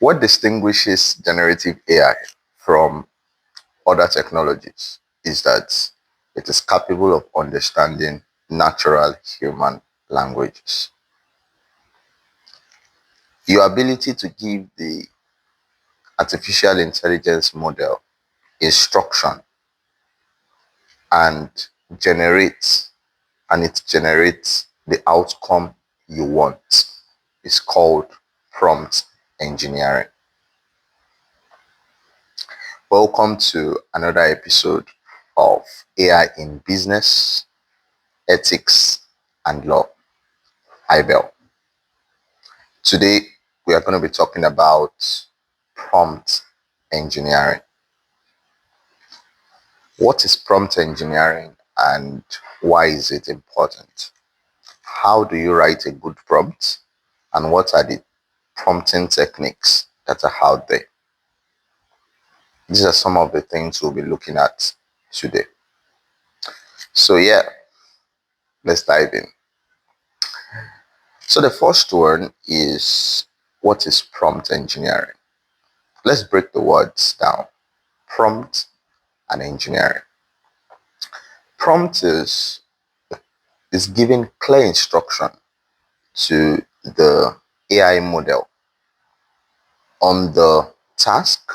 What distinguishes generative AI from other technologies is that it is capable of understanding natural human languages. Your ability to give the artificial intelligence model instruction and generates it generates the outcome you want is called prompt engineering. Welcome to another episode of AI in Business, Ethics, and Law, AIBEL. Today, we are going to be talking about prompt engineering. What is prompt engineering and why is it important? How do you write a good prompt? And what are the prompting techniques that are out there? These are some of the things we'll be looking at today. So let's dive in. So the first one is, what is prompt engineering? Let's break the words down. Prompt and engineering. Prompt is giving clear instruction to the AI model on the task,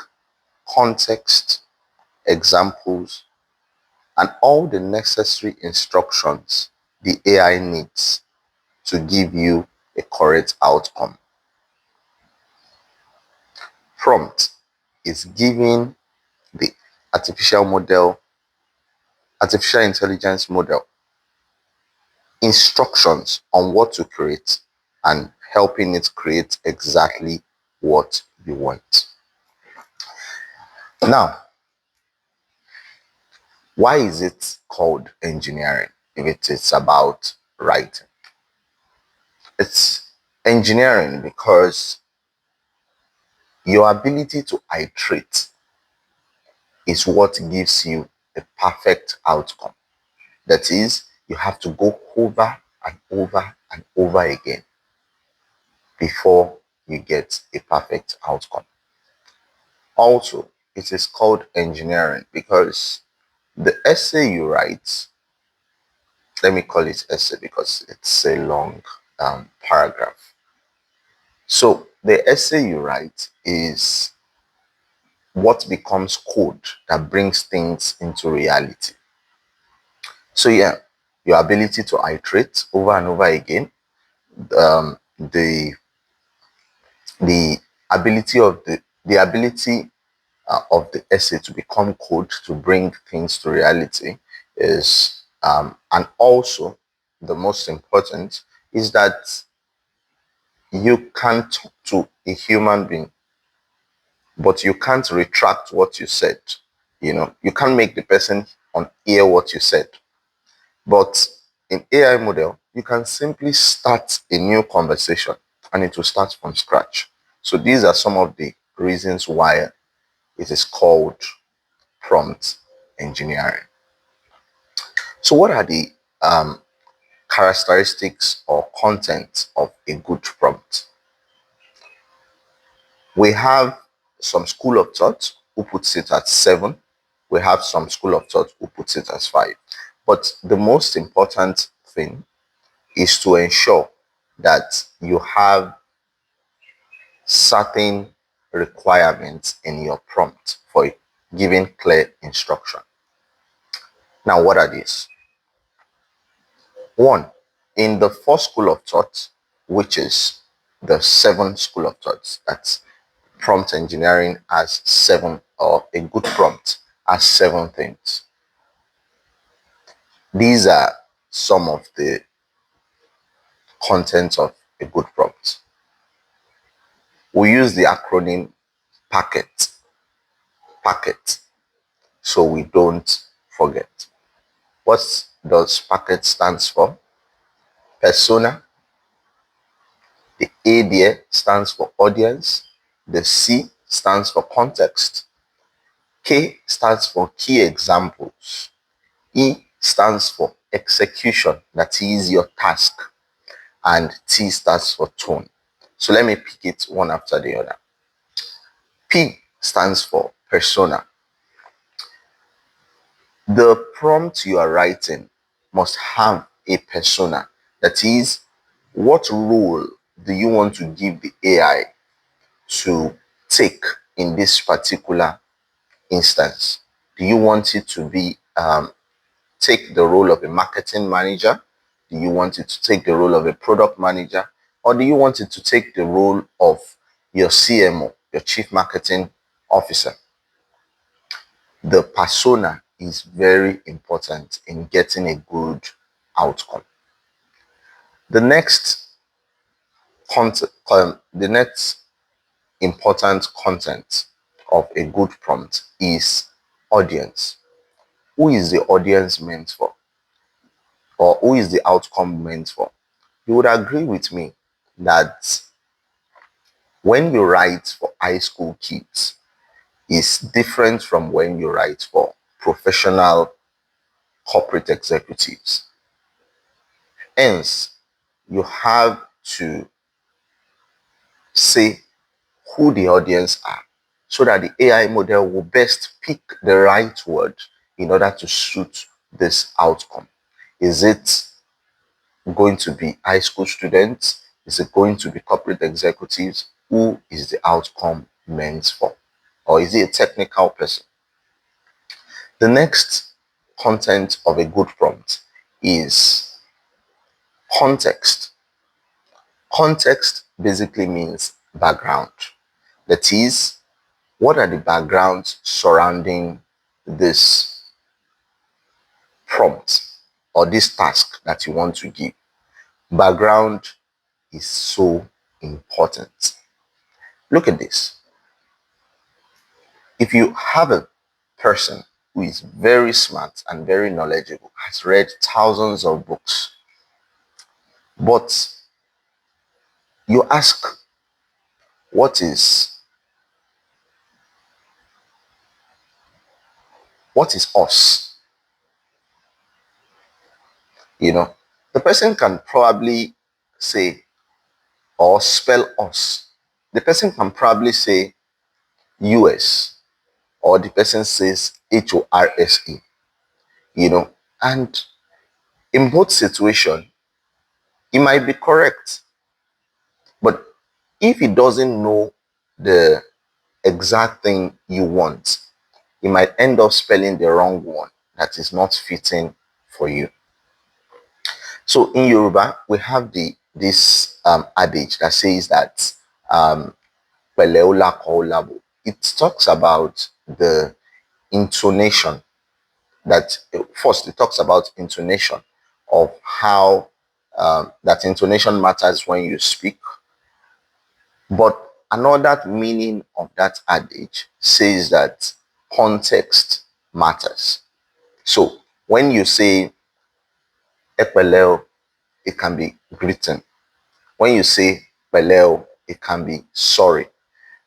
context, examples, and all the necessary instructions the AI needs to give you a correct outcome. Prompt is giving the artificial intelligence model instructions on what to create and helping it create exactly what you want. Now, why is it called engineering if it is about writing? It's engineering because your ability to iterate is what gives you a perfect outcome. That is, you have to go over and over and over again before you get a perfect outcome. Also, it is called engineering because the essay you write, let me call it essay because it's a long paragraph. So the essay you write is what becomes code that brings things into reality. So your ability to iterate over and over again, the ability of the essay to become code to bring things to reality is, and also the most important is that you can talk to a human being, but you can't retract what you said. You can't make the person hear what you said. But in AI model, you can simply start a new conversation and it will start from scratch. So these are some of the reasons why it is called prompt engineering. So what are the characteristics or content of a good prompt? We have some school of thought who puts it at 7. We have some school of thought who puts it as 5. But the most important thing is to ensure that you have certain requirements in your prompt for giving clear instruction. Now, what are these? 1, in the first school of thought, which is the 7 school of thoughts, that's prompt engineering has 7, or a good prompt has 7 things. These are some of the contents of a good prompt. We use the acronym PACKET, so we don't forget. What does PACKET stands for? Persona. The A there stands for audience. The C stands for context. K stands for key examples. E stands for execution, that is your task. And T stands for tone. So let me pick it one after the other. P stands for persona. The prompt you are writing must have a persona. That is, what role do you want to give the AI to take in this particular instance? Do you want it to be take the role of a marketing manager? Do you want it to take the role of a product manager? Or do you want it to take the role of your CMO, your chief marketing officer? The persona is very important in getting a good outcome. The next the next important content of a good prompt is audience. Who is the audience meant for? Or who is the outcome meant for? You would agree with me that when you write for high school kids, is different from when you write for professional corporate executives. Hence, you have to say who the audience are so that the AI model will best pick the right word in order to suit this outcome. Is it going to be high school students? Is it going to be corporate executives? Who is the outcome meant for? Or is it a technical person? The next content of a good prompt is context. Context basically means background. That is, what are the backgrounds surrounding this prompt or this task that you want to give? Background is so important. Look at this. If you have a person who is very smart and very knowledgeable, has read thousands of books, but you ask, what is us? The person can probably say or spell us. The person can probably say US, or the person says HORSE, and in both situations, it might be correct. But if he doesn't know the exact thing you want, he might end up spelling the wrong one that is not fitting for you. So in Yoruba, we have this adage that says that it talks about the intonation. That first, it talks about intonation of how that intonation matters when you speak. But another meaning of that adage says that context matters. So when you say epeleo, it can be greeting. When you say peleo, it can be sorry.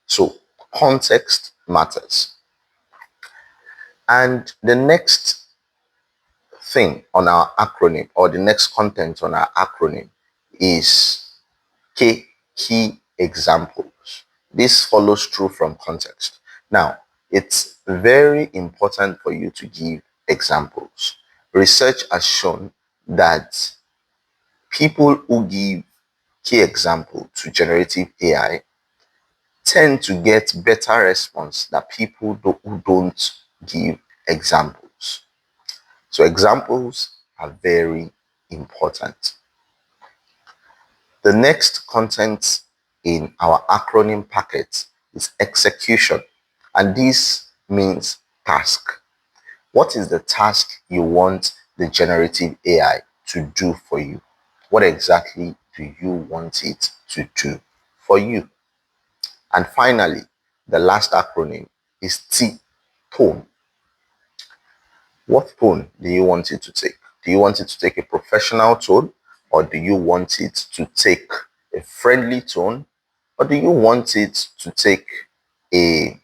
So context matters. And the next thing on our acronym, or the next content on our acronym, is key examples. This follows through from context. Now, it's very important for you to give examples. Research has shown that people who give key example to generative AI tend to get better response than people who don't give examples. So examples are very important. The next content in our acronym packet is execution, and this means task. What is the task you want the generative AI to do for you? What exactly do you want it to do for you? And finally, the last acronym is T, tone. What tone do you want it to take? Do you want it to take a professional tone, or do you want it to take a friendly tone, or do you want it to take an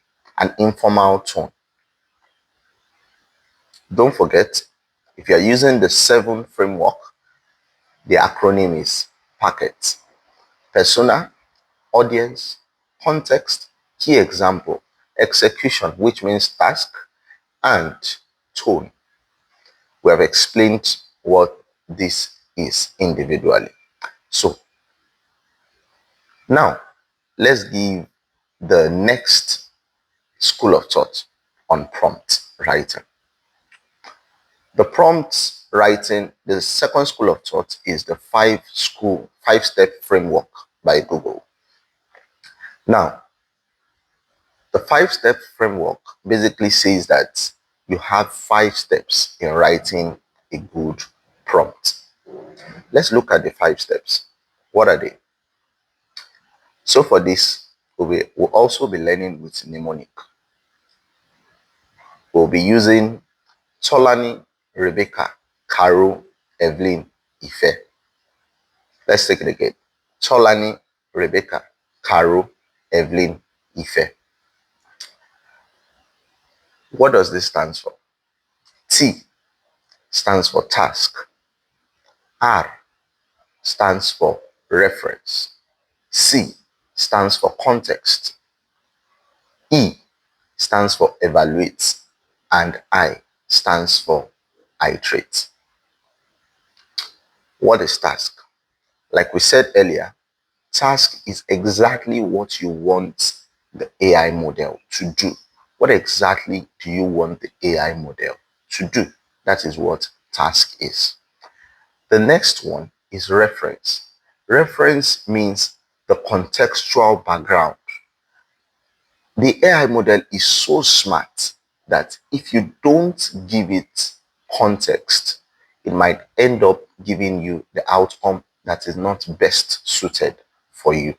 informal tone? Don't forget, if you're using the 7 framework, the acronym is PACKET: persona, audience, context, key example, execution, which means task, and tone. We have explained what this is individually. So now let's give the next school of thought on prompt writing. The prompt writing, the second school of thought is the five-step framework by Google. Now, the five-step framework basically says that you have 5 steps in writing a good prompt. Let's look at the 5 steps. What are they? So for this, we'll also be learning with mnemonic. We'll be using Tolani, Rebecca, Caro, Evelyn, Ife. Let's take it again. Tolani, Rebecca, Caro, Evelyn, Ife. What does this stand for? T stands for task. R stands for reference. C stands for context. E stands for evaluate. And I stands for iterate. What is task? Like we said earlier, task is exactly what you want the AI model to do. What exactly do you want the AI model to do? That is what task is. The next one is reference. Reference means the contextual background. The AI model is so smart that if you don't give it context, it might end up giving you the outcome that is not best suited for you.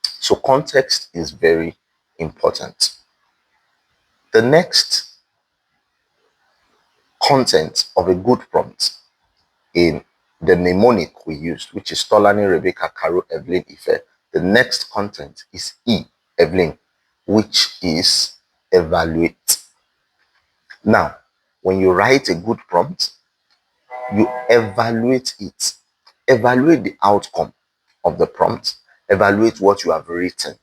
So context is very important. The next content of a good prompt in the mnemonic we used, which is Tolani, Rebecca, Caro, Evelyn, Ife, the next content is E, Evelyn, which is evaluate. Now, when you write a good prompt, you evaluate it. Evaluate the outcome of the prompt. Evaluate what you have written.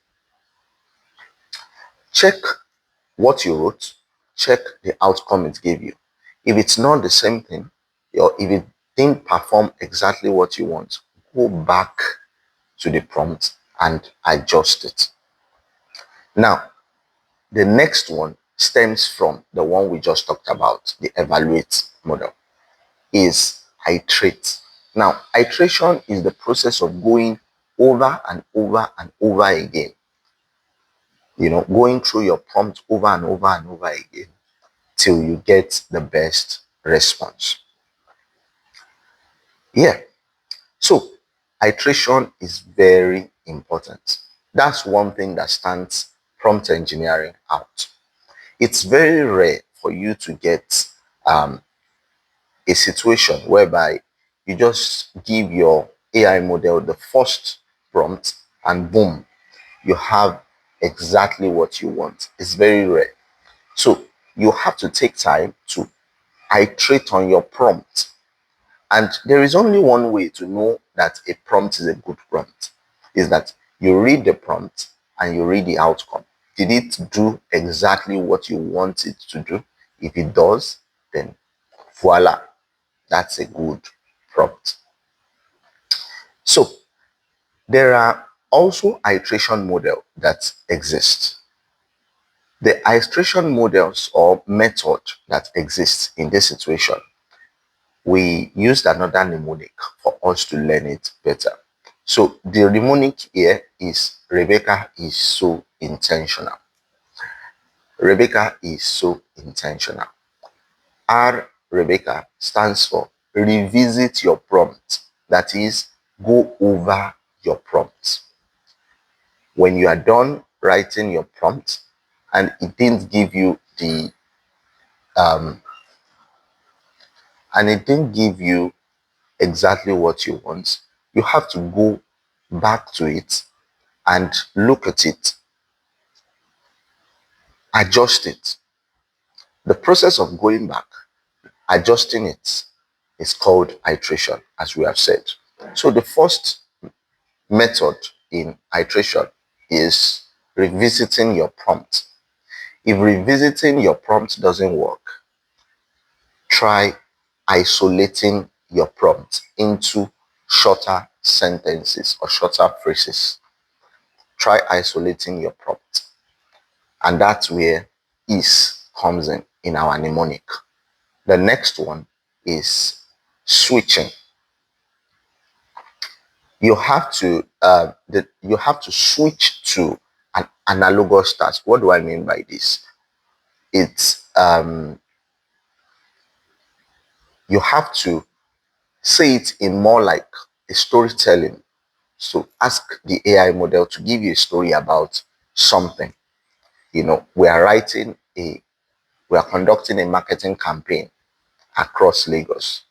Check what you wrote. Check the outcome it gave you. If it's not the same thing, or if it didn't perform exactly what you want, go back to the prompt and adjust it. Now, the next one stems from the one we just talked about, the evaluate model, is iterate. Now, iteration is the process of going over and over and over again. Going through your prompt over and over and over again till you get the best response. Yeah. So, iteration is very important. That's one thing that stands prompt engineering out. It's very rare for you to get a situation whereby you just give your AI model the first prompt and boom, you have exactly what you want. It's very rare. So you have to take time to iterate on your prompt. And there is only one way to know that a prompt is a good prompt, is that you read the prompt and you read the outcome. Did it do exactly what you want it to do? If it does, then voila, that's a good prompt. So there are also iteration models that exist. The iteration models or method that exists in this situation, we used another mnemonic for us to learn it better. So the mnemonic here is Rebecca is so intentional. Rebecca is so intentional. R, Rebecca, stands for revisit your prompt. That is, go over your prompt. When you are done writing your prompt and it didn't give you exactly what you want, you have to go back to it and look at it, adjust it. The process of going back, adjusting it, is called iteration, as we have said. So the first method in iteration is revisiting your prompt. If revisiting your prompt doesn't work, try isolating your prompt into shorter sentences or shorter phrases. Try isolating your prompt. And that's where is comes in our mnemonic. The next one is switching. You have to switch to an analogous task. What do I mean by this? It's you have to say it in more like a storytelling. So ask the AI model to give you a story about something. We are conducting a marketing campaign across Lagos,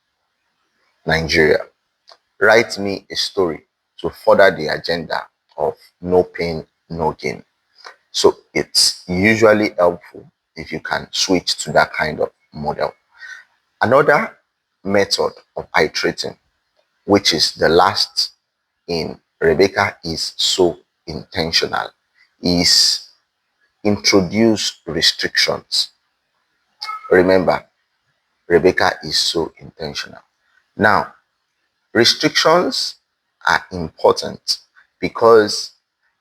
Nigeria. Write me a story to further the agenda of no pain, no gain. So it's usually helpful if you can switch to that kind of model. Another method of iterating, which is the last in Rebecca is so intentional, is introduce restrictions. Remember, Rebecca is so intentional. Now, restrictions are important because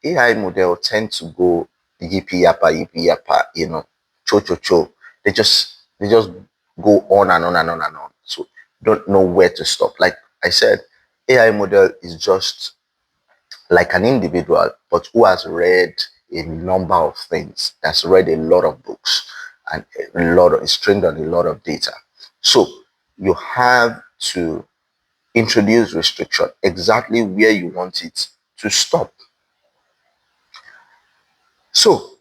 AI model tend to go yippee yappa, cho cho cho. They just go on and on and on and on. So don't know where to stop. Like I said, AI model is just like an individual, but who has read a number of things, has read a lot of books, and is trained on a lot of data. So you have to introduce restriction exactly where you want it to stop. So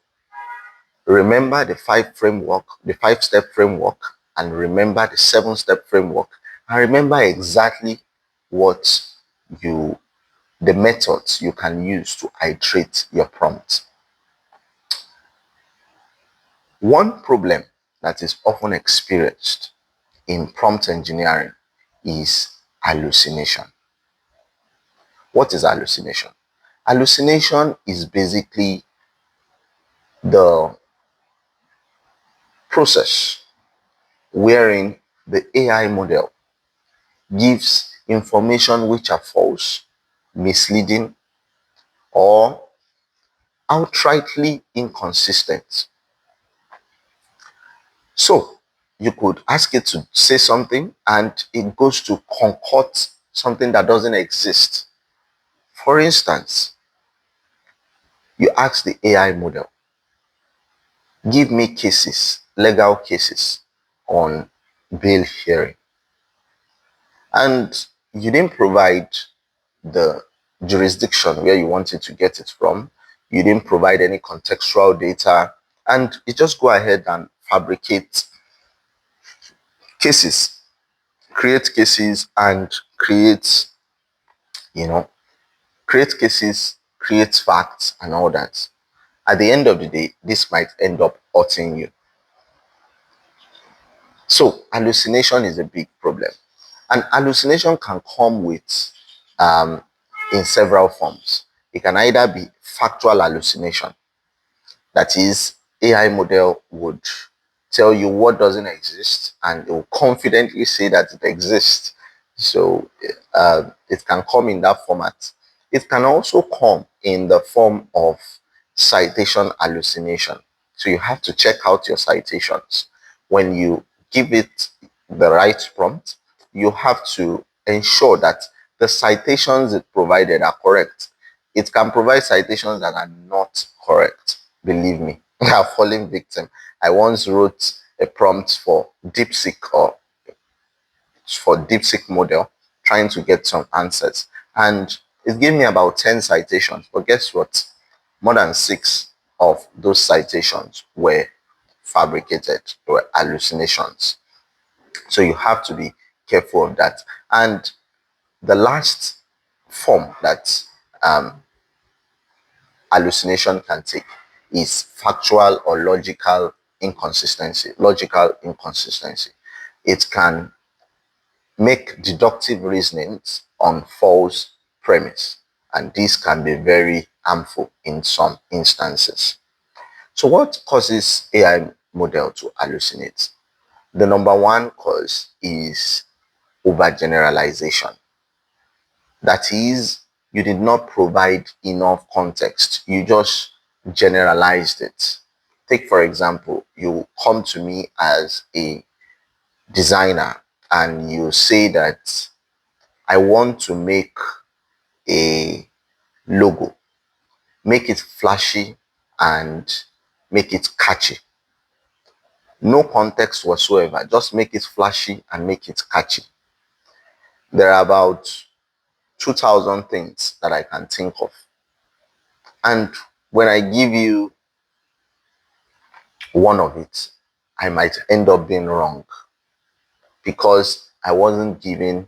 remember the 5-step framework, and remember the 7-step framework, and remember exactly what you the methods you can use to iterate your prompt. One problem that is often experienced in prompt engineering is hallucination. What is hallucination? Hallucination is basically the process wherein the AI model gives information which are false, misleading, or outrightly inconsistent. So you could ask it to say something and it goes to concoct something that doesn't exist. For instance, you ask the AI model, give me cases, legal cases on bail hearing. And you didn't provide the jurisdiction where you wanted to get it from. You didn't provide any contextual data. And you just go ahead and fabricate cases, create cases and you know, create cases, create facts and all that. At the end of the day, this might end up hurting you. So hallucination is a big problem. And hallucination can come with in several forms. It can either be factual hallucination, that is, AI model would tell you what doesn't exist and it will confidently say that it exists. So it can come in that format. It can also come in the form of citation hallucination. So you have to check out your citations. When you give it the right prompt, you have to ensure that the citations it provided are correct. It can provide citations that are not correct. Believe me, I have fallen victim. I once wrote a prompt for DeepSeek model, trying to get some answers, and it gave me about 10 citations. But guess what? More than 6 of those citations were fabricated, were hallucinations. So you have to be careful of that. And the last form that hallucination can take is factual or logical inconsistency. Logical inconsistency. It can make deductive reasonings on false premise, and this can be very harmful in some instances. So what causes AI model to hallucinate? The number one cause is overgeneralization. That is, you did not provide enough context. You just generalized it. Take, for example, you come to me as a designer and you say that I want to make a logo, make it flashy and make it catchy. No context whatsoever, just make it flashy and make it catchy. There are about 2,000 things that I can think of. And when I give you one of it, I might end up being wrong because I wasn't given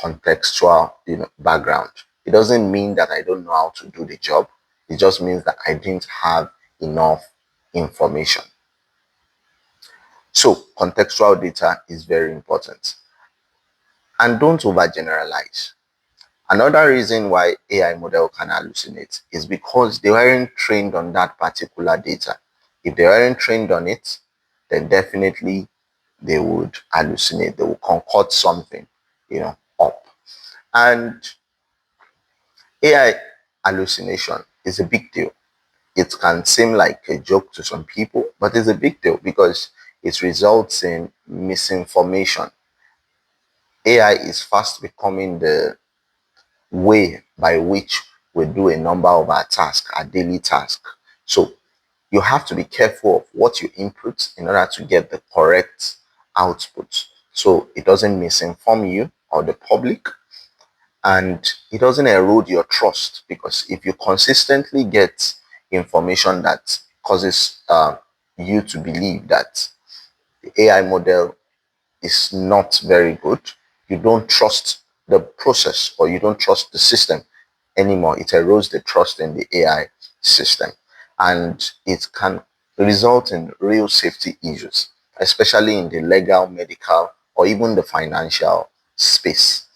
contextual, background. It doesn't mean that I don't know how to do the job. It just means that I didn't have enough information. So contextual data is very important. And don't overgeneralize. Another reason why AI model can hallucinate is because they weren't trained on that particular data. If they weren't trained on it, then definitely they would hallucinate. They will concoct something, up. And AI hallucination is a big deal. It can seem like a joke to some people, but it's a big deal because it results in misinformation. AI is fast becoming the way by which we do a number of our tasks, our daily tasks. So you have to be careful of what you input in order to get the correct output. So it doesn't misinform you or the public, and it doesn't erode your trust, because if you consistently get information that causes you to believe that the AI model is not very good, you don't trust the process or you don't trust the system anymore. It erodes the trust in the AI system, and it can result in real safety issues, especially in the legal, medical, or even the financial space.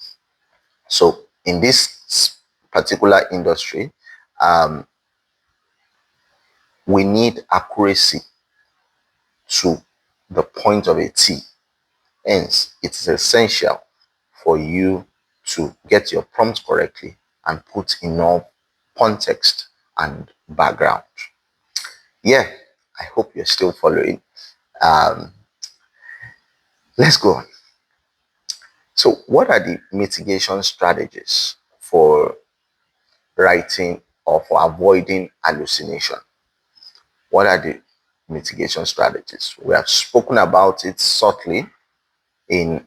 So in this particular industry, um, we need accuracy to the point of a T. Hence, it is essential for you to get your prompt correctly and put enough context and background. Yeah, I hope you're still following. Um, let's go on. So, what are the mitigation strategies for writing or for avoiding hallucination? What are the mitigation strategies? We have spoken about it subtly in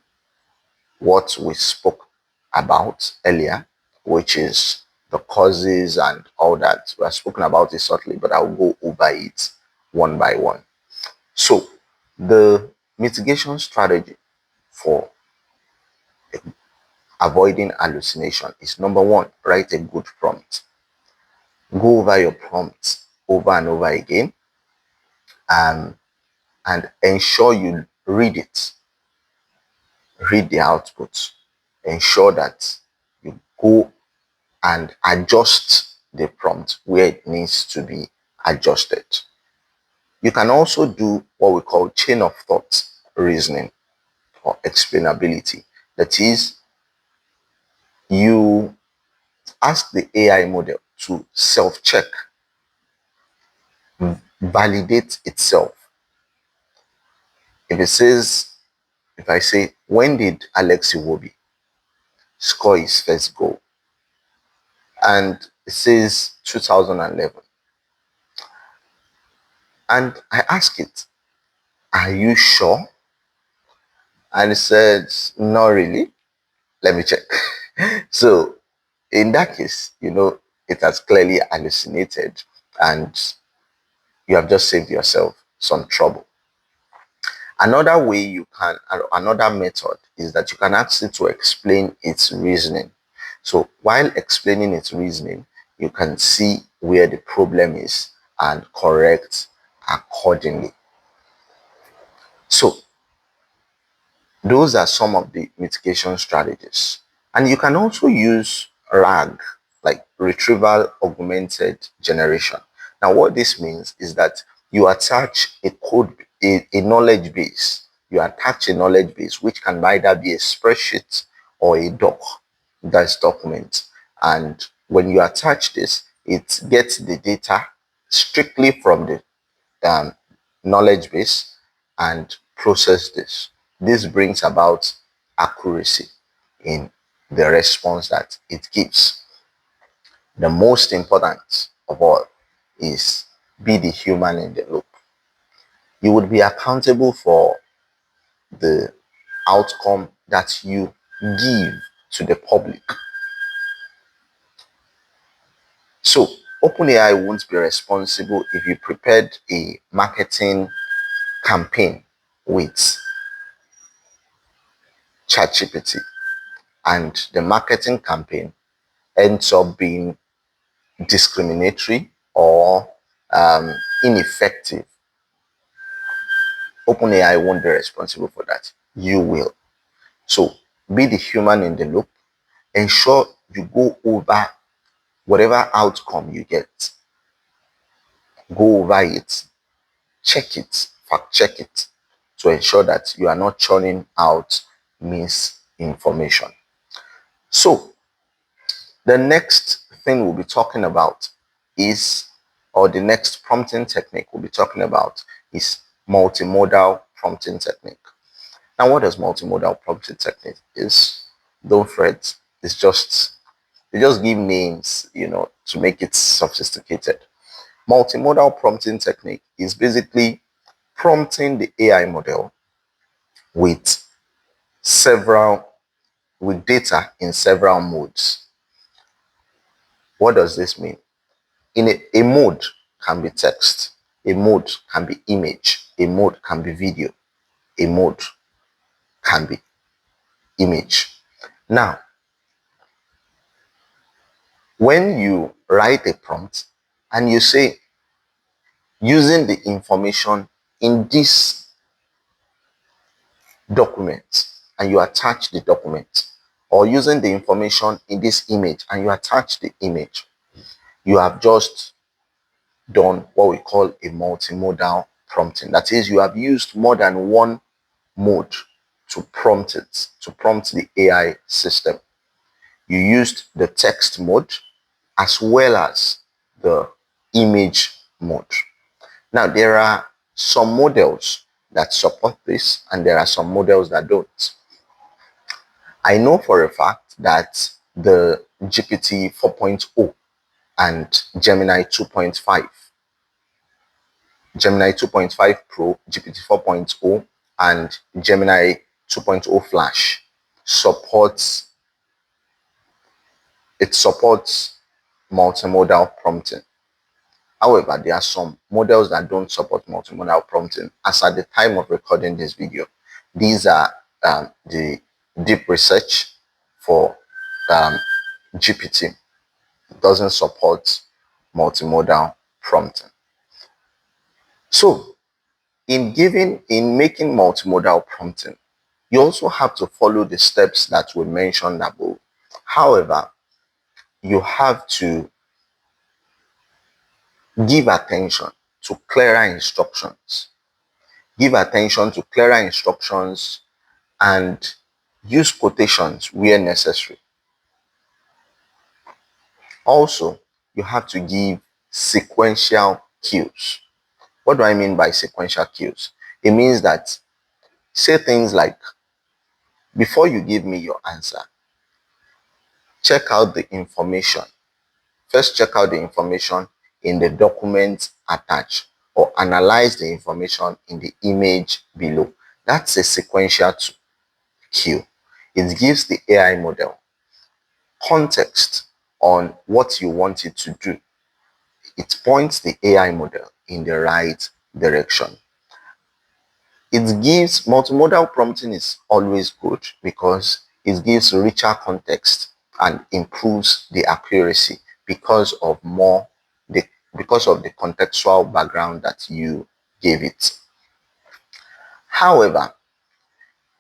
what we spoke about earlier, which is the causes and all that. We have spoken about it subtly, but I'll go over it one by one. So, the mitigation strategy for avoiding hallucination is: number one, write a good prompt. Go over your prompt over and over again, um, and ensure you read it, read the output. Ensure that you go and adjust the prompt where it needs to be adjusted. You can also do what we call chain of thought reasoning or explainability. That is, you ask the AI model to self-check, validate itself. If it says, if I say, when did Alex Iwobi score his first goal? And it says 2011. And I ask it, are you sure? And it said, not really. Let me check. So in that case, it has clearly hallucinated and you have just saved yourself some trouble. Another way another method is that you can ask it to explain its reasoning. So while explaining its reasoning, you can see where the problem is and correct accordingly. So those are some of the mitigation strategies. And you can also use RAG, like retrieval augmented generation. Now, what this means is that you attach a code, a knowledge base. You attach a knowledge base, which can either be a spreadsheet or a that's document. And when you attach this, it gets the data strictly from the um, knowledge base and process this. This brings about accuracy in the response that it gives. The most important of all is be the human in the loop. You would be accountable for the outcome that you give to the public. So, OpenAI won't be responsible if you prepared a marketing campaign with ChatGPT and the marketing campaign ends up being discriminatory or ineffective. OpenAI won't be responsible for that. You will. So be the human in the loop. Ensure you go over whatever outcome you get. Go over it. Check it. Fact check it to ensure that you are not churning out misinformation. So the next thing we'll be talking about is, or the next prompting technique we'll be talking about is multimodal prompting technique. Now, what does multimodal prompting technique is? Don't fret. It's just, they just give names, to make it sophisticated. Multimodal prompting technique is basically prompting the AI model with with data in several modes. What does this mean? In a mode can be text, a mode can be image, a mode can be video, a mode can be image. Now, when you write a prompt and you say, using the information in this document, and you attach the document, or using the information in this image and you attach the image, you have just done what we call a multimodal prompting. That is, you have used more than one mode to prompt the AI system. You used the text mode as well as the image mode. Now, there are some models that support this and there are some models that don't. I know for a fact that the GPT 4.0 and Gemini 2.5, Gemini 2.5 Pro, GPT 4.0, and Gemini 2.0 Flash supports multimodal prompting. However, there are some models that don't support multimodal prompting. As at the time of recording this video, these are the deep research for GPT. It doesn't support multimodal prompting. So, in making multimodal prompting, you also have to follow the steps that we mentioned above. However, you have to give attention to clearer instructions. Give attention to clearer instructions and use quotations where necessary. Also, you have to give sequential cues. What do I mean by sequential cues? It means that say things like, before you give me your answer, check out the information. First, check out the information in the document attached or analyze the information in the image below. That's a sequential cue. It gives the AI model context on what you want it to do. It points the AI model in the right direction. It gives multimodal prompting is always good because it gives richer context and improves the accuracy because of the contextual background that you gave it. However,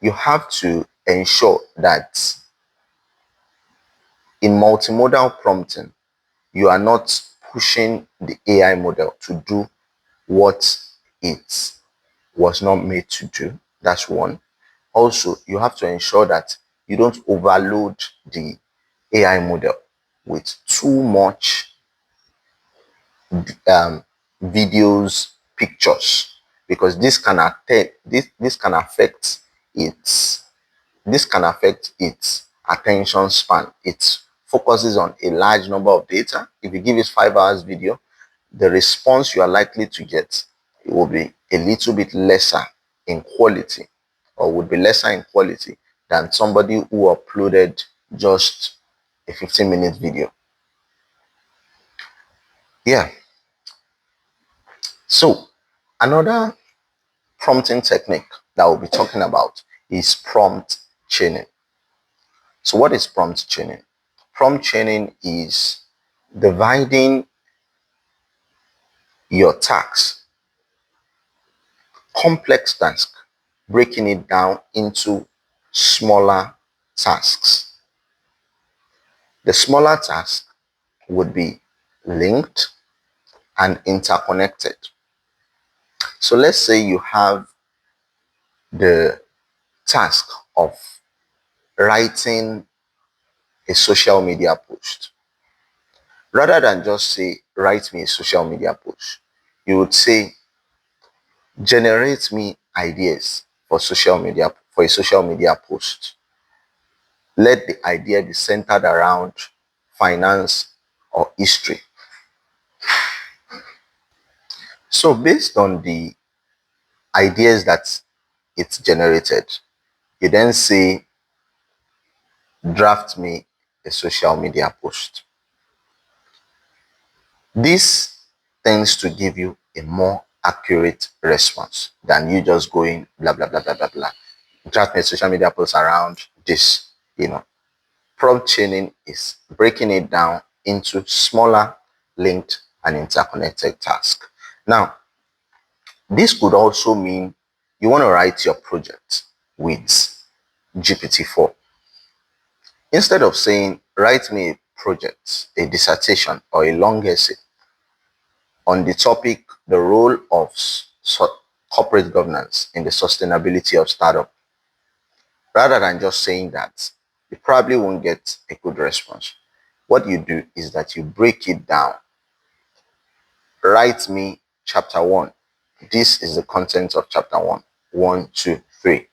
you have to ensure that in multimodal prompting, you are not pushing the AI model to do what it was not made to do. That's one. Also, you have to ensure that you don't overload the AI model with too much videos, pictures, because this can affect its attention span. It focuses on a large number of data. If you give it 5 hours video, the response you are likely to get, it will be a little bit lesser in quality, or would be lesser in quality than somebody who uploaded just a 15-minute video. Yeah. So another prompting technique that we'll be talking about is prompt chaining. So what is prompt chaining? Prompt chaining is dividing your tasks, complex task, breaking it down into smaller tasks. The smaller task would be linked and interconnected. So let's say you have the task of writing a social media post. Rather than just say, write me a social media post, you would say, generate me ideas for a social media post. Let the idea be centered around finance or history. So based on the ideas that it's generated, you then say, draft me a social media post. This tends to give you a more accurate response than you just going blah blah blah blah blah blah. Draft me a social media post around this. Prompt chaining is breaking it down into smaller, linked, and interconnected tasks. Now, this could also mean you want to write your project with GPT-4. Instead of saying, write me a project, a dissertation, or a long essay on the topic, the role of corporate governance in the sustainability of startup, rather than just saying that, you probably won't get a good response. What you do is that you break it down. Write me chapter 1. This is the content of chapter 1. 1, 2, 3.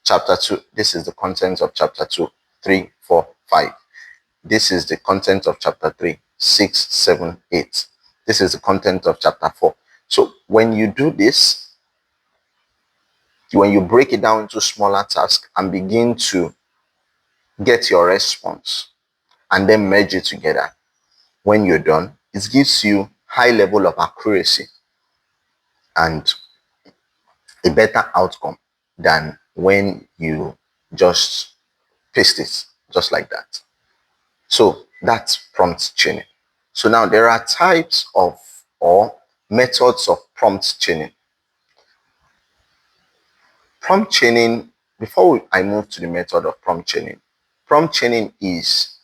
Chapter 2. This is the content of chapter 2. 3, 4, 5. This is the content of chapter 3. 6, 7, 8. This is the content of chapter 4. So when you do this, when you break it down into smaller tasks and begin to get your response and then merge it together, when you're done, it gives you high level of accuracy and a better outcome than when you just paste it just like that. So that's prompt chaining. So now there are types of or methods of prompt chaining. Prompt chaining, before I move to the method of prompt chaining is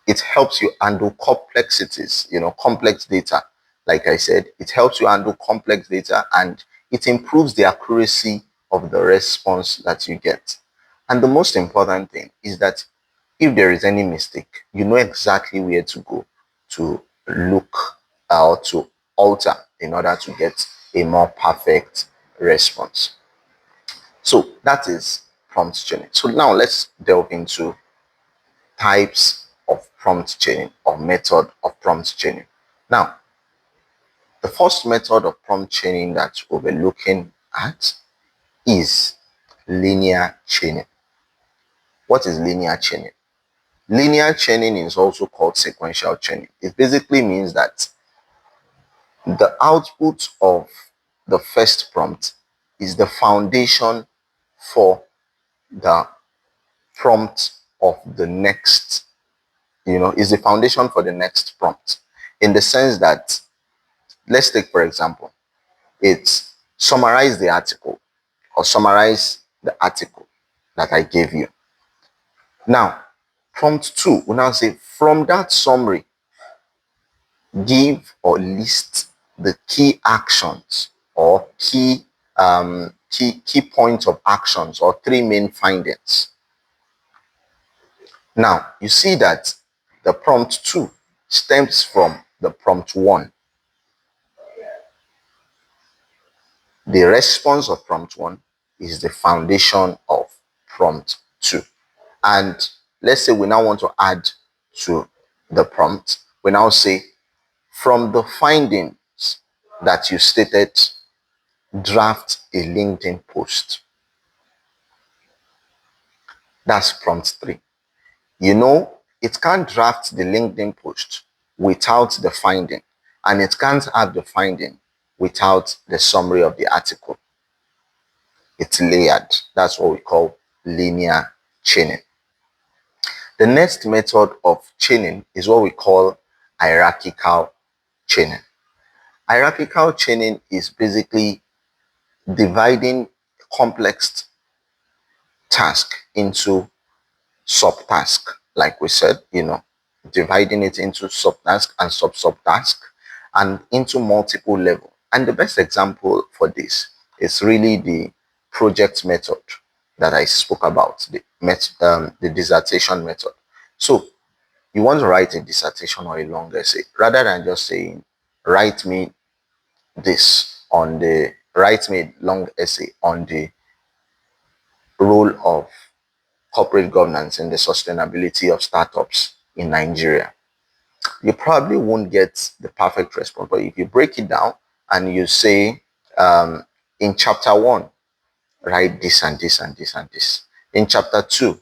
it helps you handle complexities, complex data. Like I said, it helps you handle complex data and it improves the accuracy of the response that you get. And the most important thing is that if there is any mistake, you know exactly where to go to look or to alter in order to get a more perfect response. So that is prompt chaining. So now let's delve into types of prompt chaining or method of prompt chaining. Now, the first method of prompt chaining that we'll be looking at is linear chaining. What is linear chaining? Linear chaining is also called sequential chaining. It basically means that the output of the first prompt is the foundation for the prompt of the next, is the foundation for the next prompt. In the sense that, let's take, for example, it's summarize the article or summarize the article that I gave you. Now, prompt 2 will now say, from that summary, give or list the key actions or key points of actions or three main findings. Now, you see that the prompt 2 stems from the prompt 1. The response of prompt 1 is the foundation of prompt 2. And let's say we now want to add to the prompt. We now say, from the findings that you stated, draft a LinkedIn post. That's prompt 3. You know, it can't draft the LinkedIn post without the finding, and it can't have the finding without the summary of the article. It's layered. That's what we call linear chaining. The next method of chaining is what we call hierarchical chaining. Hierarchical chaining is basically dividing complex task into subtask, like we said, dividing it into subtask and subtask and into multiple level. And the best example for this is really the project method that I spoke about, the dissertation method. So you want to write a dissertation or a long essay, rather than just saying, write me write me a long essay on the role of corporate governance and the sustainability of startups in Nigeria. You probably won't get the perfect response, but if you break it down and you say, in chapter 1, write this and this and this and this. In chapter 2,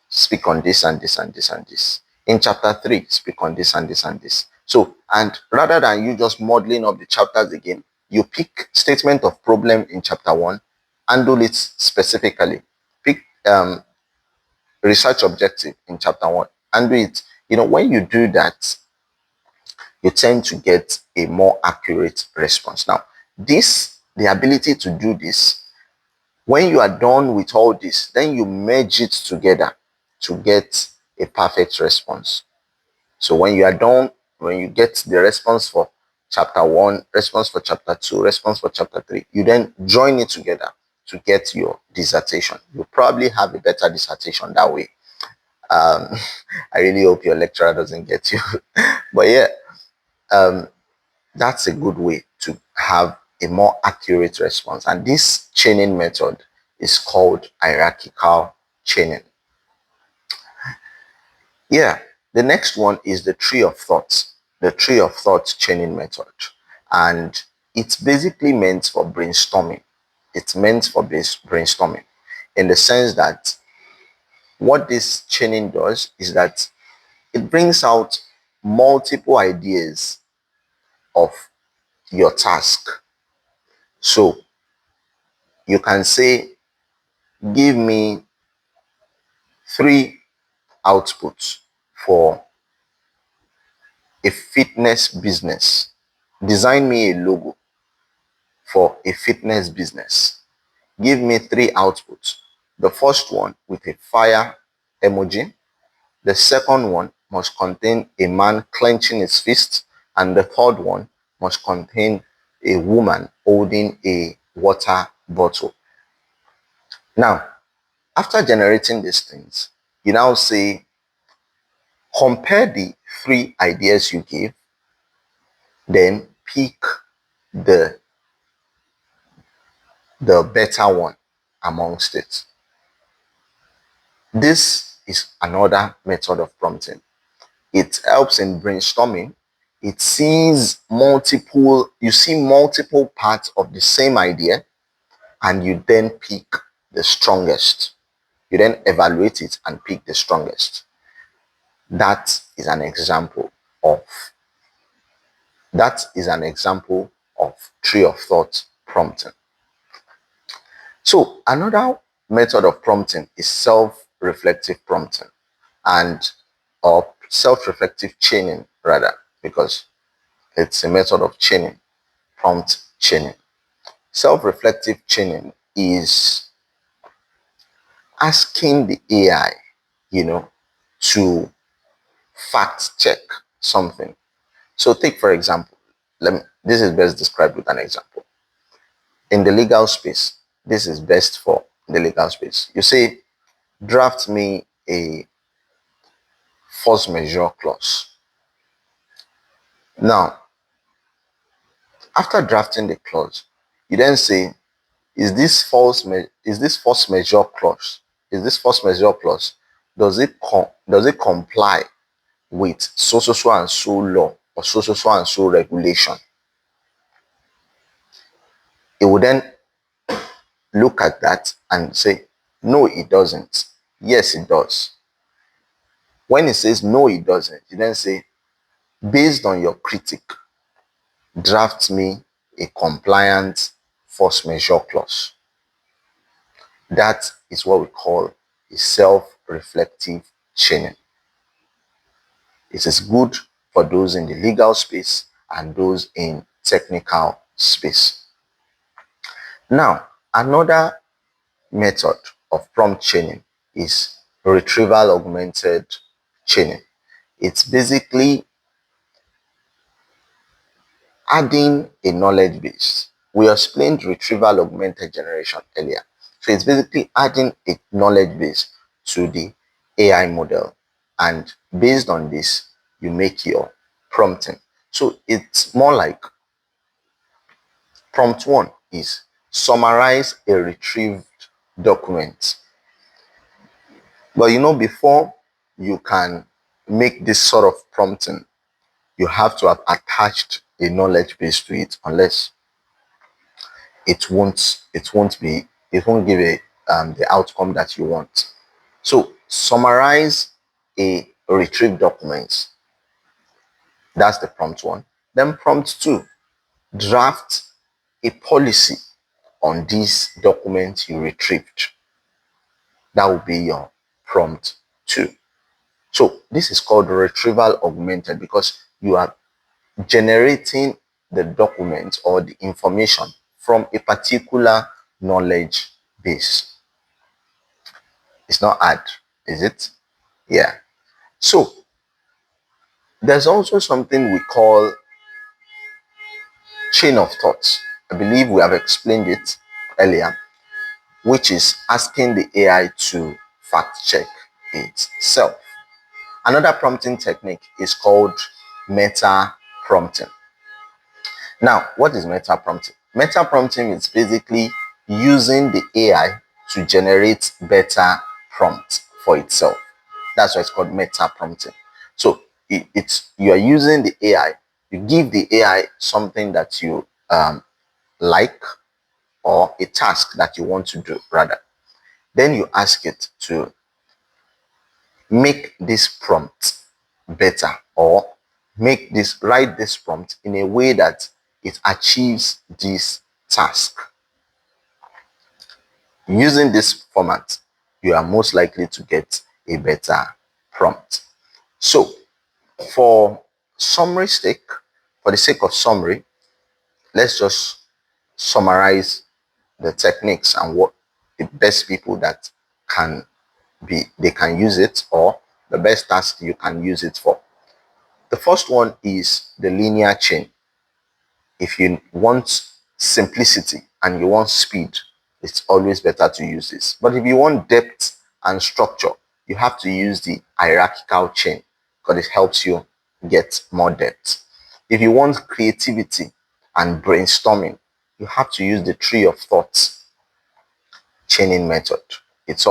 speak on this and this and this and this. In chapter 3, speak on this and this and this. So, and rather than you just modeling up the chapters again, you pick statement of problem in chapter 1, handle it specifically. Pick research objective in chapter 1, handle it. When you do that, you tend to get a more accurate response. Now, the ability to do this, when you are done with all this, then you merge it together to get a perfect response. So when you are done, when you get the response for chapter 1, response for chapter 2, response for chapter 3, you then join it together to get your dissertation. You probably have a better dissertation that way. I really hope your lecturer doesn't get you. But yeah, that's a good way to have a more accurate response. And this chaining method is called hierarchical chaining. Yeah, the next one is the tree of thoughts, the tree of thoughts chaining method. And it's basically meant for brainstorming. It's meant for brainstorming in the sense that what this chaining does is that it brings out multiple ideas of your task. So you can say, give me 3 outputs for a fitness business. Design me a logo for a fitness business. Give me 3 outputs. The first one with a fire emoji. The second one must contain a man clenching his fist. And the third one must contain a woman holding a water bottle. Now, after generating these things, you now say, compare the 3 ideas you gave, then pick the better one amongst it. This is another method of prompting. It helps in brainstorming. You see multiple parts of the same idea, and you then pick the strongest. You then evaluate it and pick the strongest. That is an example of tree of thought prompting. So another method of prompting is self-reflective prompting, or self-reflective chaining rather, because it's a method of chaining, prompt chaining. Self-reflective chaining is asking the AI, to fact check something. So take for example, this is best described with an example. In the legal space, this is best for the legal space. You say, draft me a force majeure clause. Now, after drafting the clause, you then say, is this force majeure clause? Is this force majeure clause? Does it comply with so and so law or so and so regulation? It will then look at that and say, no, it doesn't. Yes, it does. When it says no, it doesn't, you then say, based on your critic, draft me a compliant force majeure clause. That is what we call a self-reflective chaining. It is good for those in the legal space and those in technical space. Now, another method of prompt chaining is retrieval augmented chaining. It's basically adding a knowledge base. We explained retrieval augmented generation earlier. So it's basically adding a knowledge base to the AI model. And based on this, you make your prompting. So it's more like prompt one is summarize a retrieved document. But before you can make this sort of prompting, you have to have attached a knowledge base to it, unless it won't give the outcome that you want. So summarize a retrieved document. That's the prompt one. Then prompt two, draft a policy on this document you retrieved. That will be your prompt two. So this is called retrieval augmented because you are generating the document or the information from a particular knowledge base. It's not add, is it? Yeah. So there's also something we call chain of thoughts. I believe we have explained it earlier, which is asking the AI to fact check itself. Another prompting technique is called meta prompting. Now, what is meta prompting? Meta prompting is basically using the AI to generate better prompts for itself. That's why it's called meta prompting. So you are using the AI. You give the AI something that you like, or a task that you want to do rather. Then you ask it to make this prompt better, or write this prompt in a way that it achieves this task. Using this format, you are most likely to get a better prompt. So for for the sake of summary, let's just summarize the techniques and what the best people that they can use it, or the best task you can use it for. The first one is the linear chain. If you want simplicity and you want speed, it's always better to use this. But if you want depth and structure, you have to use the hierarchical chain because it helps you get more depth. If you want creativity and brainstorming, you have to use the tree of thoughts chaining method. It's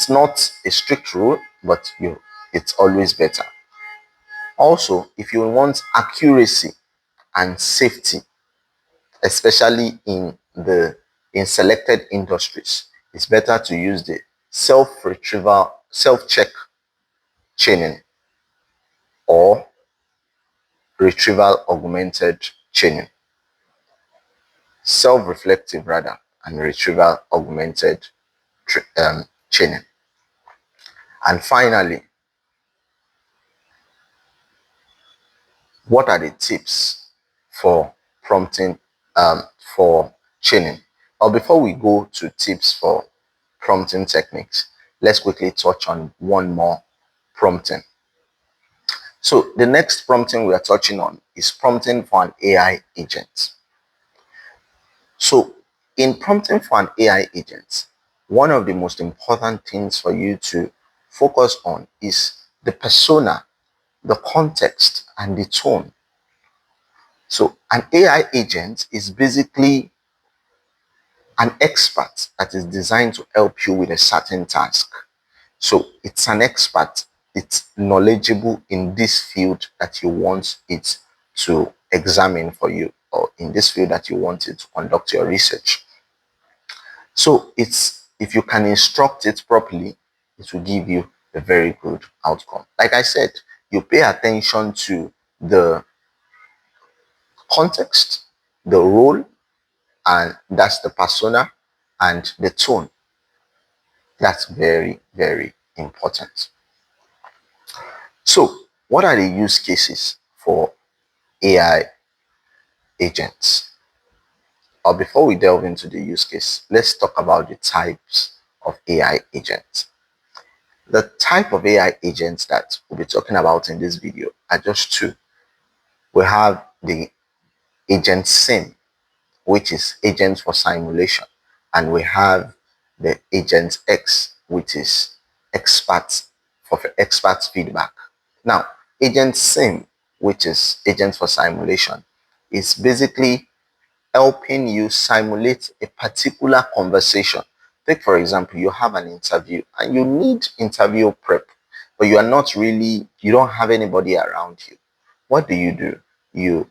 not a strict rule, but it's always better. Also, if you want accuracy and safety, especially in selected industries, it's better to use the self-check chaining, or retrieval augmented chaining. Self-reflective rather, and retrieval augmented chaining. And finally, what are the tips for prompting for chaining? Or before we go to tips for prompting techniques, let's quickly touch on one more prompting. So the next prompting we are touching on is prompting for an AI agent. So in prompting for an AI agent, one of the most important things for you to focus on is the persona, the context, and the tone. So an AI agent is basically an expert that is designed to help you with a certain task. So it's an expert, it's knowledgeable in this field that you want it to examine for you, or in this field that you want it to conduct your research. So it's, if you can instruct it properly, it will give you a very good outcome. Like I said, you pay attention to the context, the role, and that's the persona, and the tone. That's very, very important. So, what are the use cases for AI agents? Or before we delve into the use case, let's talk about the types of AI agents. The type of AI agents that we'll be talking about in this video are just two. We have the agent sim, which is agents for simulation, and we have the agent X, which is experts for expert feedback. Now, agent sim, which is agents for simulation, is basically helping you simulate a particular conversation. Take, for example, you have an interview and you need interview prep, but you are not really, you don't have anybody around you. What do? You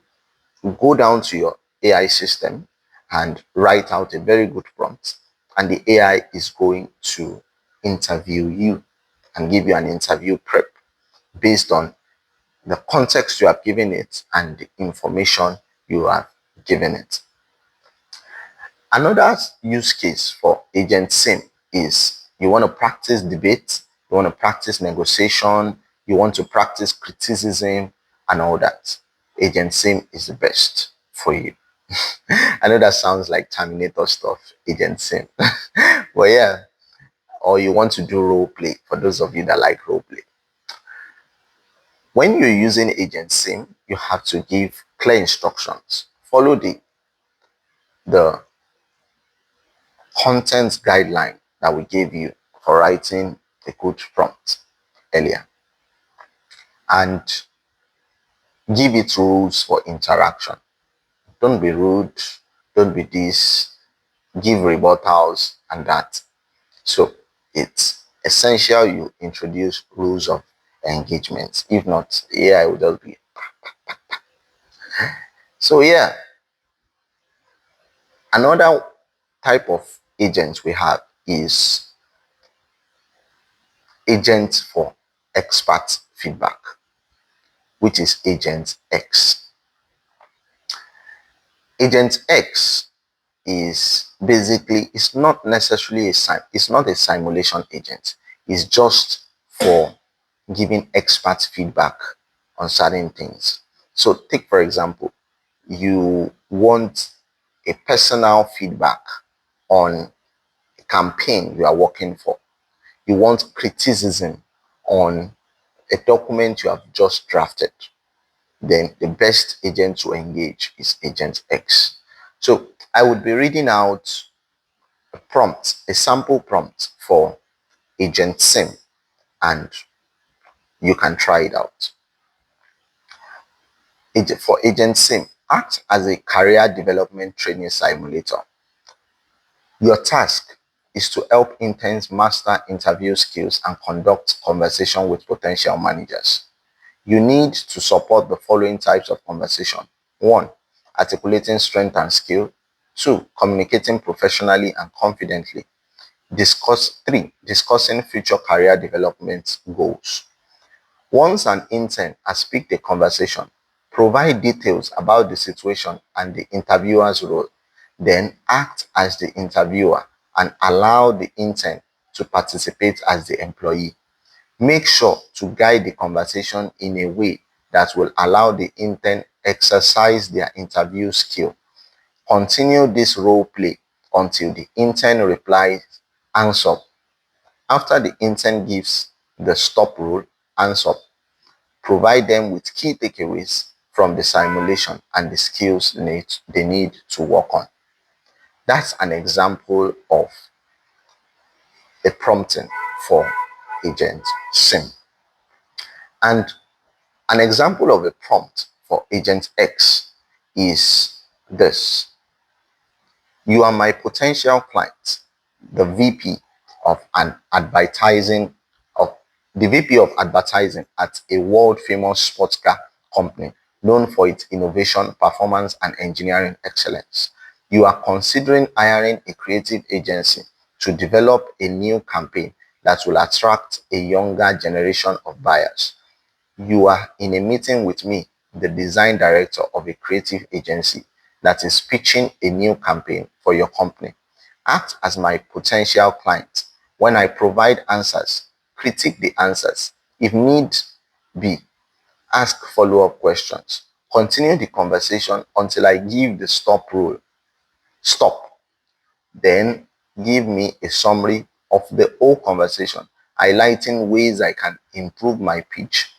go down to your AI system and write out a very good prompt, and the AI is going to interview you and give you an interview prep based on the context you have given it and the information you have given it. Another use case for agent sim is you want to practice debate, you want to practice negotiation, you want to practice criticism and all that. Agent sim is the best for you. I know that sounds like Terminator stuff, agent sim. But yeah, or you want to do role play, for those of you that like role play. When you're using agent sim, you have to give clear instructions. Follow the content guideline that we gave you for writing a good prompt earlier, and give it rules for interaction. Don't be rude, don't be this, give rebuttals and that. So it's essential you introduce rules of engagement. If not, the AI will just be. So yeah, another type of agent we have is agent for expert feedback, which is agent X. Agent X is basically, it's not necessarily it's not a simulation agent. It's just for giving expert feedback on certain things. So take, for example, you want a personal feedback on a campaign you are working for. You want criticism on a document you have just drafted. Then the best agent to engage is agent X. So I would be reading out a prompt, a sample prompt for agent sim, and you can try it out. For agent sim, act as a career development training simulator. Your task is to help interns master interview skills and conduct conversation with potential managers. You need to support the following types of conversation. 1. Articulating strength and skill. 2. Communicating professionally and confidently. 3. Discussing future career development goals. Once an intern has picked a conversation, provide details about the situation and the interviewer's role. Then act as the interviewer and allow the intern to participate as the employee. Make sure to guide the conversation in a way that will allow the intern exercise their interview skill. Continue this role play until the intern replies, "Hands up." After the intern gives the stop rule, "Hands up," Provide them with key takeaways from the simulation and the skills they need to work on. That's an example of a prompting for Agent Sim. And an example of a prompt for Agent X is this. You are my potential client, the VP of an advertising of the VP of advertising at a world famous sports car company known for its innovation, performance, and engineering excellence. You are considering hiring a creative agency to develop a new campaign that will attract a younger generation of buyers. You are in a meeting with me, the design director of a creative agency that is pitching a new campaign for your company. Act as my potential client. When I provide answers, critique the answers. If need be, ask follow-up questions. Continue the conversation until I give the stop rule. Stop. Then give me a summary of the whole conversation, highlighting ways I can improve my pitch.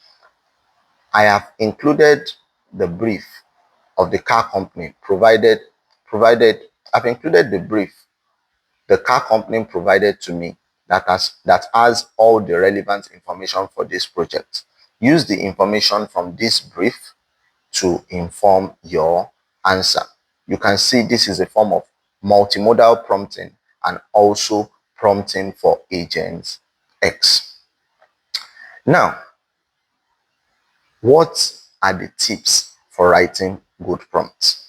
I have included the brief of the car company provided I've included the brief the car company provided to me that has all the relevant information for this project. Use the information from this brief to inform your answer. You can see this is a form of multimodal prompting and also prompting for Agent X. Now, what are the tips for writing good prompts?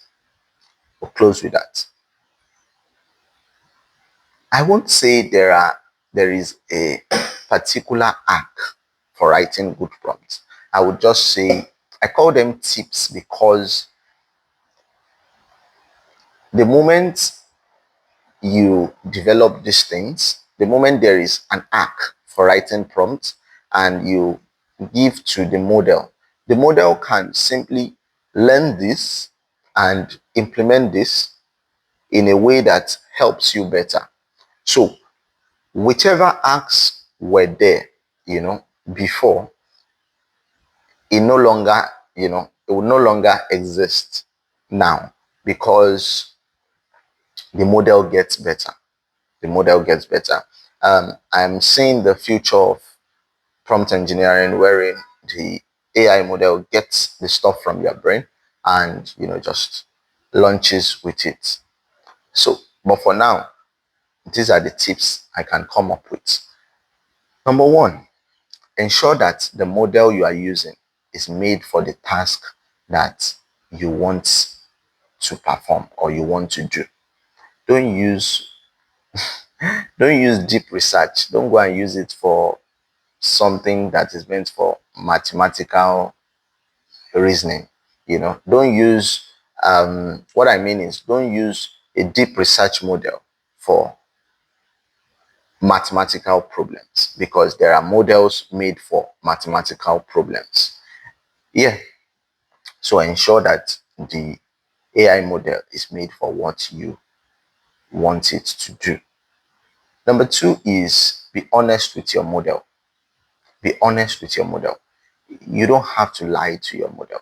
We'll close with that. I won't say there is a particular hack for writing good prompts. I would just say I call them tips because the moment you develop these things, the moment there is an hack for writing prompts and you give to the model can simply learn this and implement this in a way that helps you better. So whichever acts were there, before, it no longer, it will no longer exist now because the model gets better. The model gets better. I'm seeing the future of prompt engineering wherein the AI model gets the stuff from your brain and, just launches with it. So, but for now, these are the tips I can come up with. Number one, ensure that the model you are using is made for the task that you want to perform or you want to do. Don't use don't use deep research. Don't go and use it for something that is meant for mathematical reasoning. Don't use what I mean is don't use a deep research model for mathematical problems because there are models made for mathematical problems. Yeah. So ensure that the AI model is made for what you want it to do. Number two is be honest with your model. Be honest with your model. You don't have to lie to your model.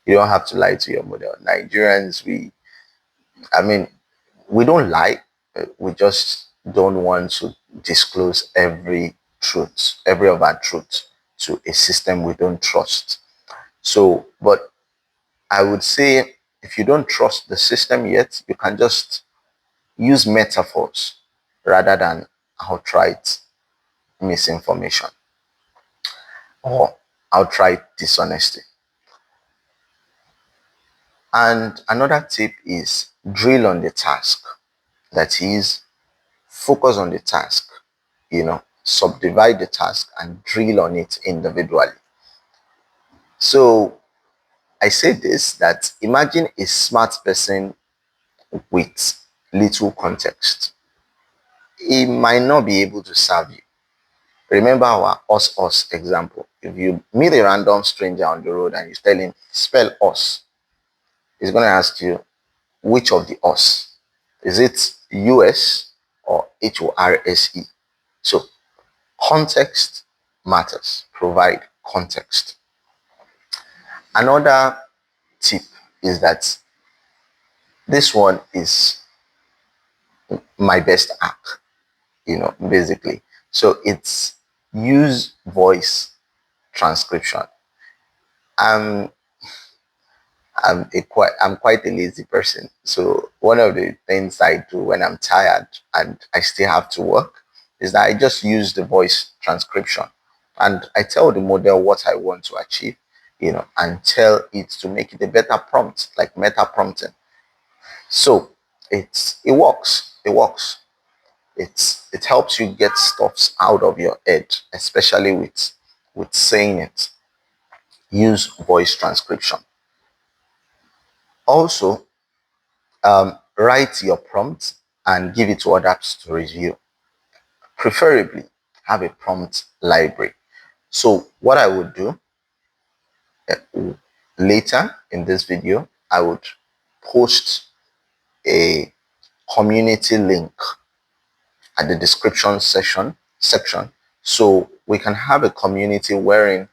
You don't have to lie to your model. Nigerians, I mean, we don't lie. We just don't want to disclose every of our truth to a system we don't trust. So, but I would say if you don't trust the system yet, you can just use metaphors rather than outright misinformation or outright dishonesty. And another tip is drill on the task. That is, focus on the task, subdivide the task and drill on it individually. So I say this that imagine a smart person with little context. He might not be able to serve you. Remember our us example. If you meet a random stranger on the road and you tell him, spell us, he's going to ask you, which of the us? Is it US or HORSE? So context matters. Provide context. Another tip is that this one is my best hack, basically. So it's use voice transcription. I'm I'm quite a lazy person. So one of the things I do when I'm tired and I still have to work is that I just use the voice transcription and I tell the model what I want to achieve, and tell it to make it a better prompt, like meta prompting. So it works. It works. It helps you get stuffs out of your head, especially with saying it. Use voice transcription. Also, write your prompt and give it to others to review. Preferably, have a prompt library. So what I would do later in this video, I would post a community link at the description section, so we can have a community wherein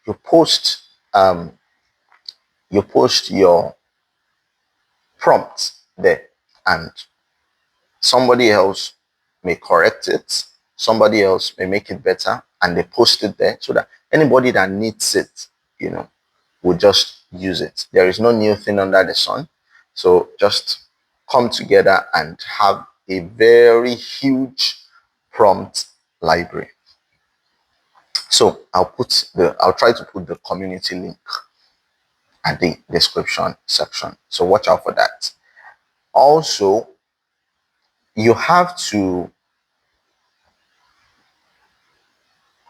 you post um, your prompt there, and somebody else may correct it, somebody else may make it better, and they post it there so that anybody that needs it, will just use it. There is no new thing under the sun. So just come together and have a very huge prompt library. So I'll try to put the community link at the description section. So watch out for that. Also, you have to,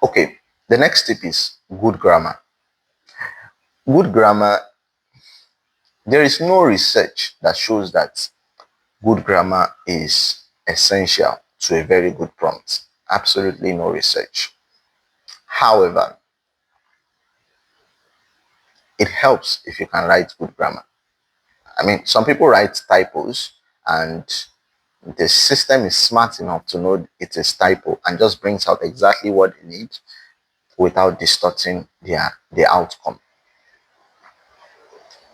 okay, the next tip is good grammar. Good grammar, there is no research that shows that good grammar is essential to a very good prompt. Absolutely no research. However, it helps if you can write good grammar. I mean, some people write typos and the system is smart enough to know it is typo and just brings out exactly what they need without distorting their outcome.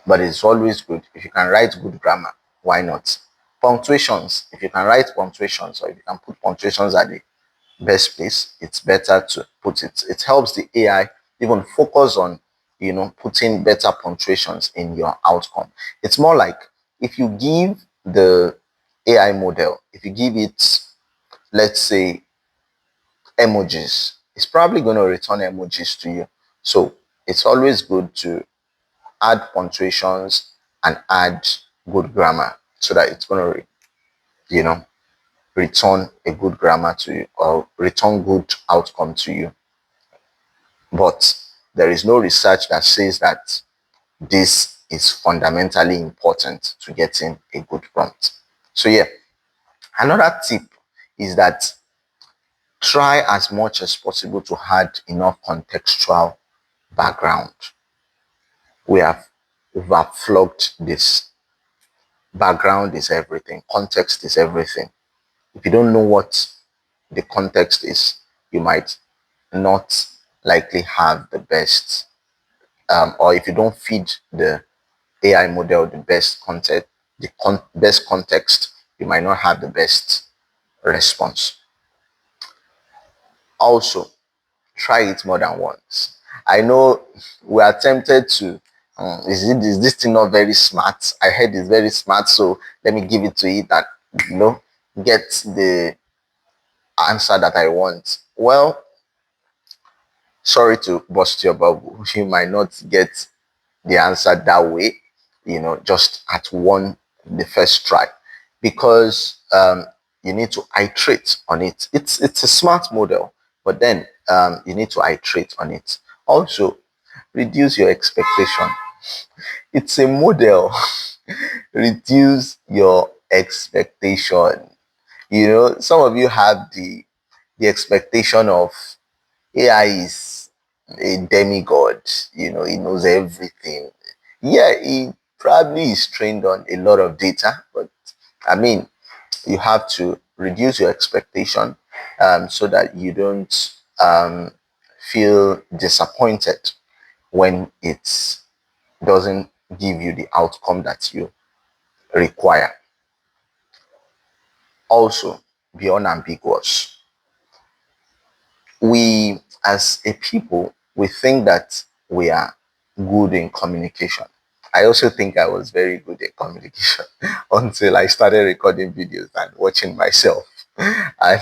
But it's always good if you can write good grammar. Why not? Punctuations, if you can write punctuations, or if you can put punctuations at the best place, it's better to put it. It helps the AI even focus on, putting better punctuations in your outcome. It's more like if you give the AI model, if you give it, let's say, emojis, it's probably going to return emojis to you. So it's always good to add punctuations and add good grammar so that it's going to, return a good grammar to you or return good outcome to you. But there is no research that says that this is fundamentally important to getting a good prompt. So yeah, another tip is that try as much as possible to add enough contextual background. We have overflogged this. Background is everything. Context is everything. If you don't know what the context is, you might not likely have the best, or if you don't feed the AI model the best content, best context, you might not have the best response. Also, try it more than once. I know we are tempted to, is this thing not very smart? I heard it's very smart, so let me give it to it and, get the answer that I want. Well, sorry to burst your bubble. You might not get the answer that way, just at the first try, because you need to iterate on it. It's a smart model, but then you need to iterate on it. Also, reduce your expectation. It's a model. Reduce your expectation. Some of you have the expectation of AI is a demigod, he knows everything. Yeah, he probably is trained on a lot of data, but I mean, you have to reduce your expectation so that you don't feel disappointed when it doesn't give you the outcome that you require. Also, be unambiguous. We, as a people, we think that we are good in communication. I also think I was very good at communication until I started recording videos and watching myself. And I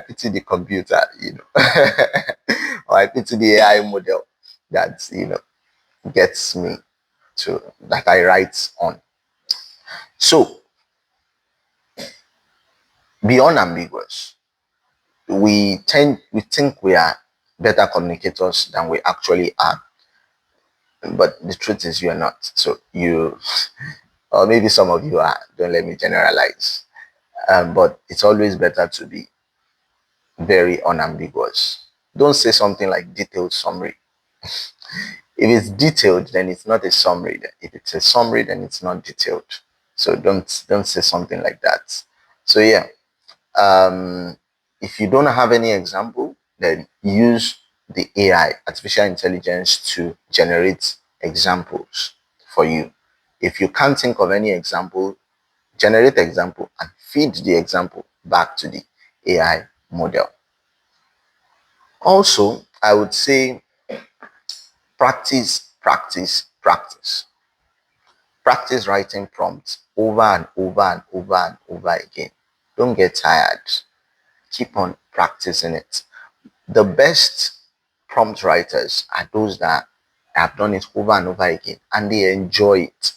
pity the computer, or I pity the AI model that gets me to that I write on. So beyond ambiguous, we think we are better communicators than we actually are, but the truth is you are not. So you, or maybe some of you are. Don't let me generalize. But it's always better to be very unambiguous. Don't say something like detailed summary. If it's detailed, then it's not a summary. If it's a summary, then it's not detailed. So don't say something like that. So yeah, if you don't have any example, then use the AI, artificial intelligence, to generate examples for you. If you can't think of any example, generate example and feed the example back to the AI model. Also, I would say practice, practice, practice. Practice writing prompts over and over and over and over again. Don't get tired. Keep on practicing it. The best prompt writers are those that have done it over and over again and they enjoy it.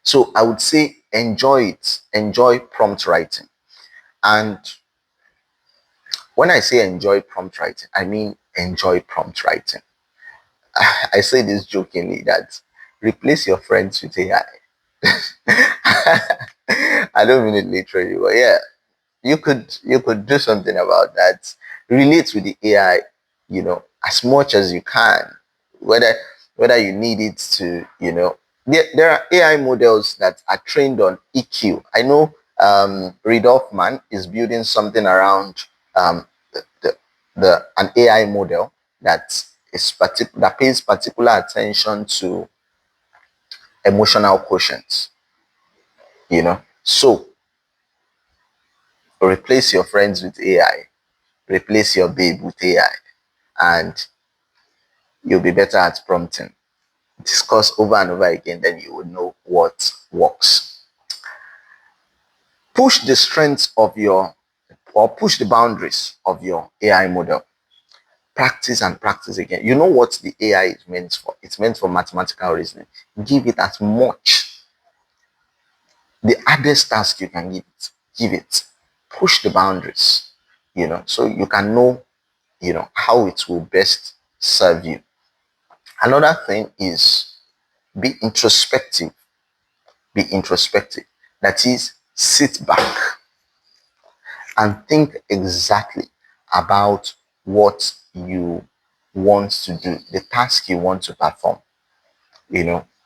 So I would say enjoy it. Enjoy prompt writing. And when I say enjoy prompt writing, I mean enjoy prompt writing. I say this jokingly that replace your friends with AI. I don't mean it literally, but yeah, you could do something about that. Relate with the AI, as much as you can. Whether whether you need it to, there are AI models that are trained on EQ. I know Reid Hoffman is building something around the, an AI model that pays particular attention to emotional quotient. So replace your friends with AI, replace your babe with AI, and you'll be better at prompting. Discuss over and over again, then you will know what works. Push the strengths of push the boundaries of your AI model. Practice and practice again. You know what the AI is meant for? It's meant for mathematical reasoning. Give it as much. The hardest task you can give it. Push the boundaries, so you can know, how it will best serve you. Another thing is be introspective. Be introspective. That is, sit back and think exactly about what you want to do, the task you want to perform.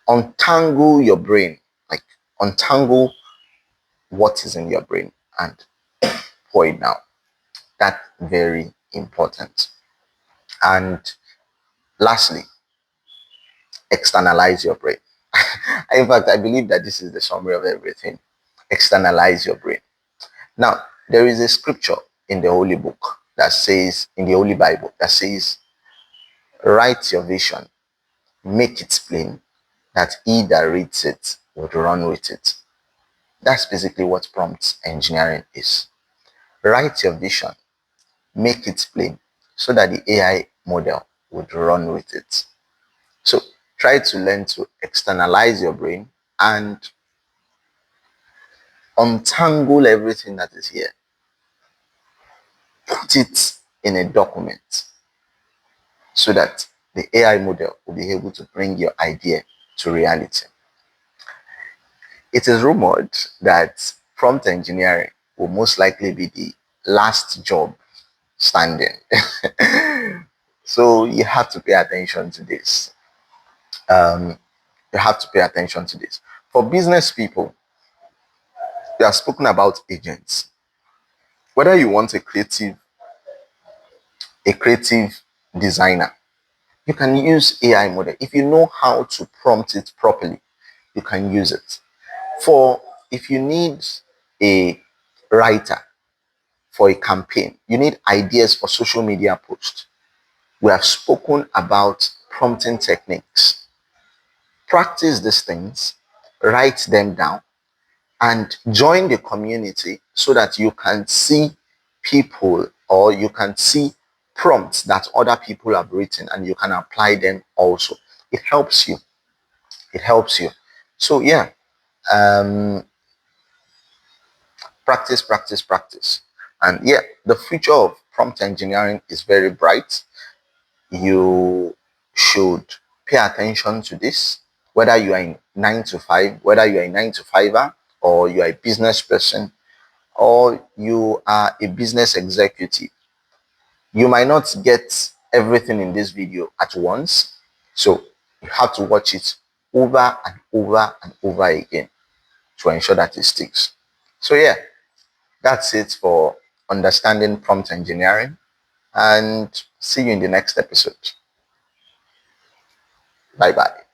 Untangle your brain, like untangle what is in your brain and pour it down. That's very important. And lastly, externalize your brain. In fact, I believe that this is the summary of everything. Externalize your brain. Now, there is a scripture in the Holy Book that says, in the Holy Bible, that says, write your vision, make it plain, that he that reads it would run with it. That's basically what prompt engineering is. Write your vision, make it plain, so that the AI model would run with it. So try to learn to externalize your brain and untangle everything that is here. Put it in a document so that the AI model will be able to bring your idea to reality. It is rumored that prompt engineering will most likely be the last job standing. So you have to pay attention to this. You have to pay attention to this. For business people, they have spoken about agents. Whether you want a creative a creative designer, you can use AI model. If you know how to prompt it properly, you can use it. For if you need a writer for a campaign, you need ideas for social media posts. We have spoken about prompting techniques. Practice these things, write them down, and join the community so that you can see people, or you can see prompts that other people have written and you can apply them also. It helps you. It helps you. So yeah, um, practice, practice, practice. And yeah, the future of prompt engineering is very bright. You should pay attention to this, whether you are in 9 to 5, whether you are a 9 to 5er, or you are a business person, or you are a business executive. You might not get everything in this video at once, so you have to watch it over and over and over again to ensure that it sticks. So yeah, that's it for understanding prompt engineering, and see you in the next episode. Bye bye.